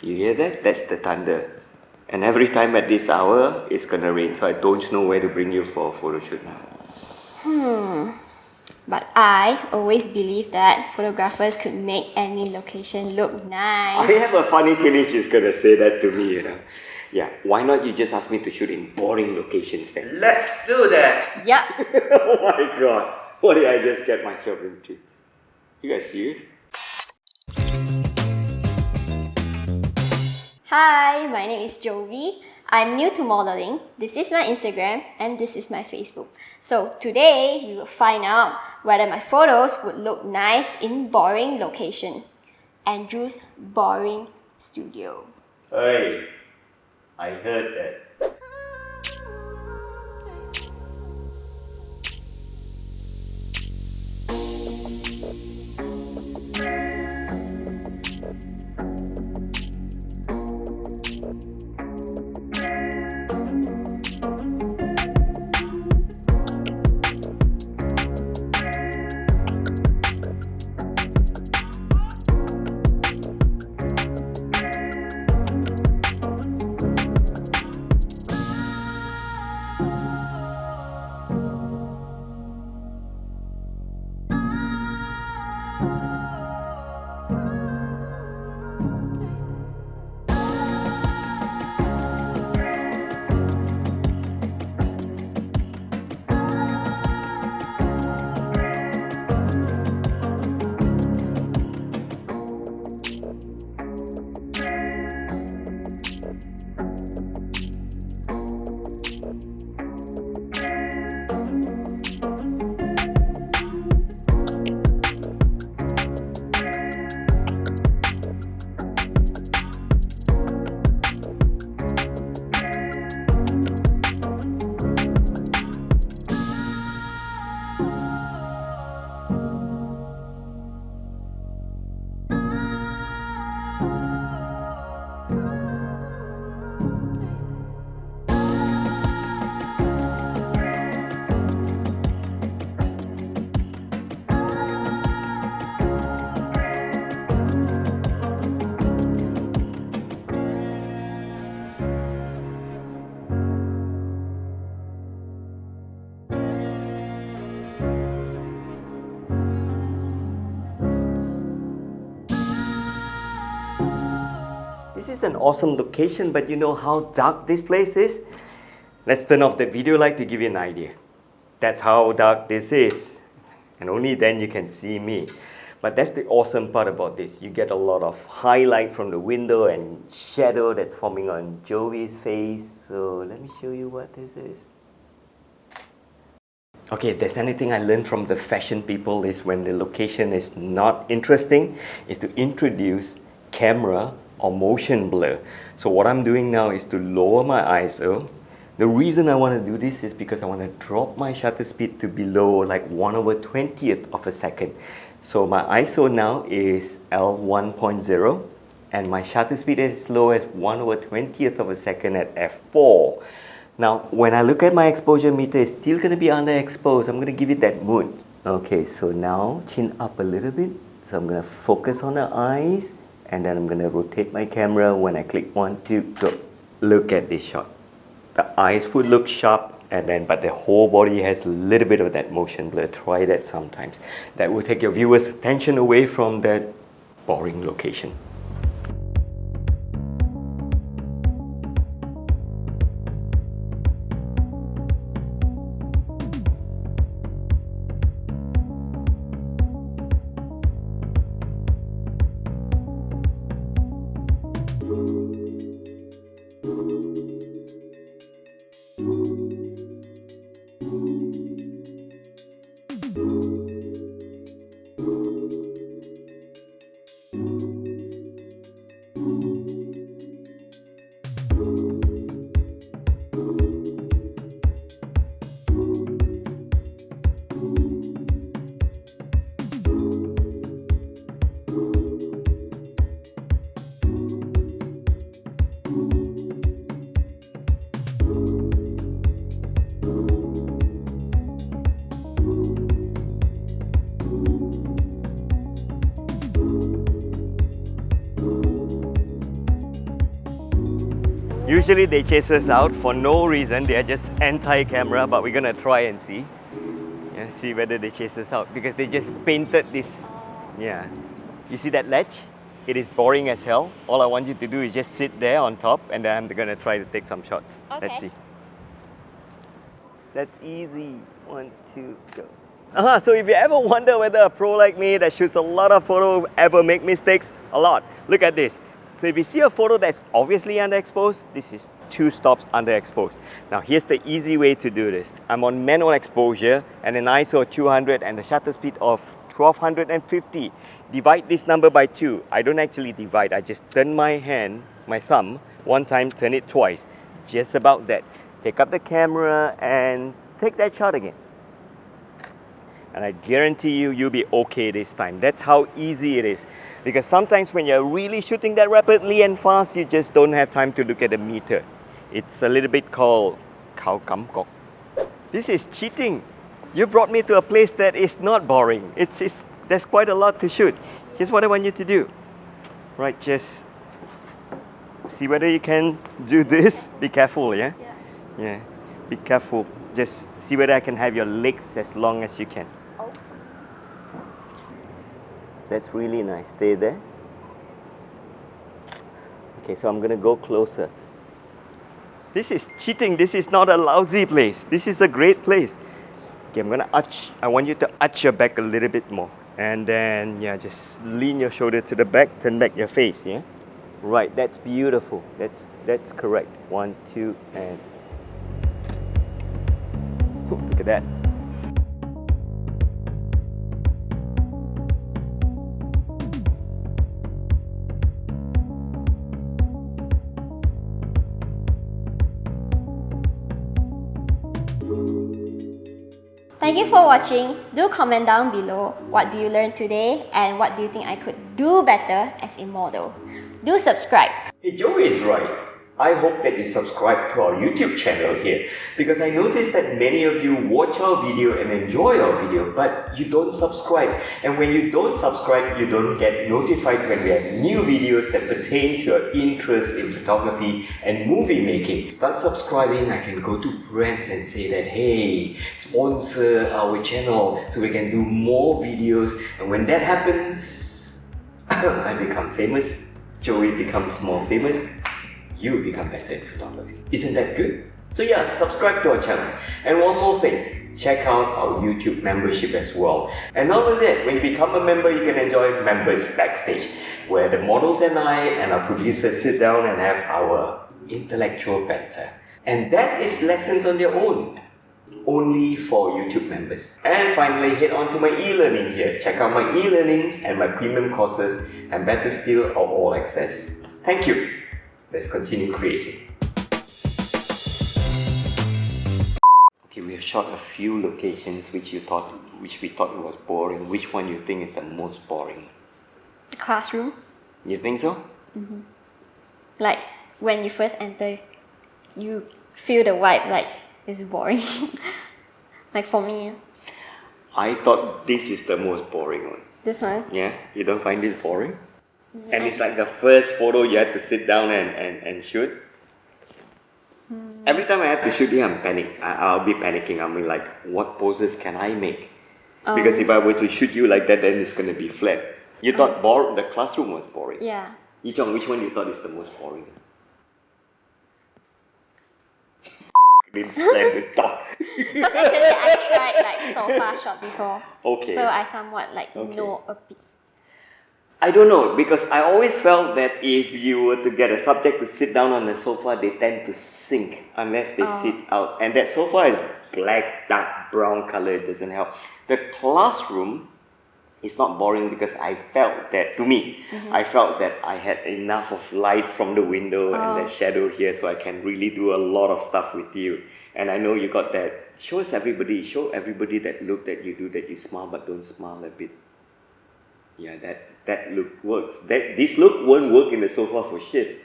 You hear that? That's the thunder. And every time at this hour, it's gonna rain, so I don't know where to bring you for a photo shoot now. But I always believe that photographers could make any location look nice. I have a funny feeling she's gonna say that to me, you know. Yeah, why not you just ask me to shoot in boring locations then? Let's do that! Yup. Oh my god, what did I just get myself into? You guys serious? Hi, my name is Jovi. I'm new to modeling. This is my Instagram and this is my Facebook. So today we will find out whether my photos would look nice in boring location. Andrew's boring studio. Hey, I heard that. This is an awesome location, but you know how dark this place is? Let's turn off the video light to give you an idea. That's how dark this is. And only then you can see me. But that's the awesome part about this. You get a lot of highlight from the window and shadow that's forming on Joey's face. So let me show you what this is. Okay, if there's anything I learned from the fashion people is when the location is not interesting, is to introduce camera or motion blur. So what I'm doing now is to lower my ISO. The reason I want to do this is because I want to drop my shutter speed to below like 1/20th of a second. So my ISO now is L1.0 and my shutter speed is as low as 1/20th of a second at f4. Now when I look at my exposure meter, it's still going to be underexposed. I'm going to give it that mood. Okay, so now chin up a little bit. So I'm going to focus on the eyes and then I'm going to rotate my camera. When I click 1, 2, go. Look at this shot. The eyes would look sharp, but the whole body has a little bit of that motion blur. Try that sometimes. That will take your viewer's attention away from that boring location. Usually they chase us out for no reason. They are just anti-camera, but we're gonna try and see. Yeah, see whether they chase us out because they just painted this. Yeah. You see that ledge? It is boring as hell. All I want you to do is just sit there on top and then I'm gonna try to take some shots. Okay. Let's see. That's easy. 1, 2, go. So if you ever wonder whether a pro like me that shoots a lot of photos ever make mistakes, a lot. Look at this. So if you see a photo that's obviously underexposed, this is 2 stops underexposed. Now here's the easy way to do this. I'm on manual exposure and an ISO of 200 and the shutter speed of 1250. Divide this number by 2. I don't actually divide, I just turn my hand, my thumb, one time, turn it twice. Just about that. Take up the camera and take that shot again. And I guarantee you, you'll be okay this time. That's how easy it is. Because sometimes when you're really shooting that rapidly and fast, you just don't have time to look at the meter. It's a little bit called khao kam kok. This is cheating. You brought me to a place that is not boring. There's quite a lot to shoot. Here's what I want you to do. Right, just see whether you can do this. Be careful, yeah? Yeah. Be careful. Just see whether I can have your legs as long as you can. Oh. That's really nice. Stay there. Okay, so I'm gonna go closer. This is cheating. This is not a lousy place. This is a great place. Okay, I'm gonna arch. I want you to arch your back a little bit more. And then, yeah, just lean your shoulder to the back, turn back your face, yeah? Right, that's beautiful. That's correct. 1, 2, and... Look at that. Thank you for watching. Do comment down below what do you learn today and what do you think I could do better as a model. Do subscribe. Hey, Joey is right. I hope that you subscribe to our YouTube channel here because I noticed that many of you watch our video and enjoy our video but you don't subscribe, and when you don't subscribe you don't get notified when we have new videos that pertain to your interest in photography and movie making. Start subscribing. I can go to brands and say that, hey, sponsor our channel so we can do more videos, and when that happens I become famous, Joey becomes more famous, you become better in photography. Isn't that good? So yeah, subscribe to our channel. And one more thing, check out our YouTube membership as well. And not only that, when you become a member, you can enjoy Members Backstage, where the models and I and our producers sit down and have our intellectual banter. And that is lessons on their own, only for YouTube members. And finally, head on to my e-learning here. Check out my e-learnings and my premium courses, and better still, of all access. Thank you. Let's continue creating. Okay, we have shot a few locations which we thought was boring. Which one you think is the most boring? Classroom. You think so? Mm-hmm. Like when you first enter, you feel the vibe like it's boring. Like for me. I thought this is the most boring one. This one? Yeah? You don't find this boring? And it's like the first photo you had to sit down and shoot. Every time I have to shoot here, I'll be panicking. I'm like, what poses can I make? Because if I were to shoot you like that, then it's going to be flat. You thought the classroom was boring. Yeah. Which one you thought is the most boring? Didn't plan to talk. Because actually I tried like sofa shot before. Okay. So I somewhat like know a bit. I don't know, because I always felt that if you were to get a subject to sit down on the sofa, they tend to sink unless they sit out. And that sofa is black, dark brown color, it doesn't help. The classroom is not boring because I felt that, to me, I felt that I had enough of light from the window and the shadow here, so I can really do a lot of stuff with you. And I know you got that. Show everybody that look that you do, that you smile but don't smile a bit. Yeah, that look works. This look won't work in the sofa for shit.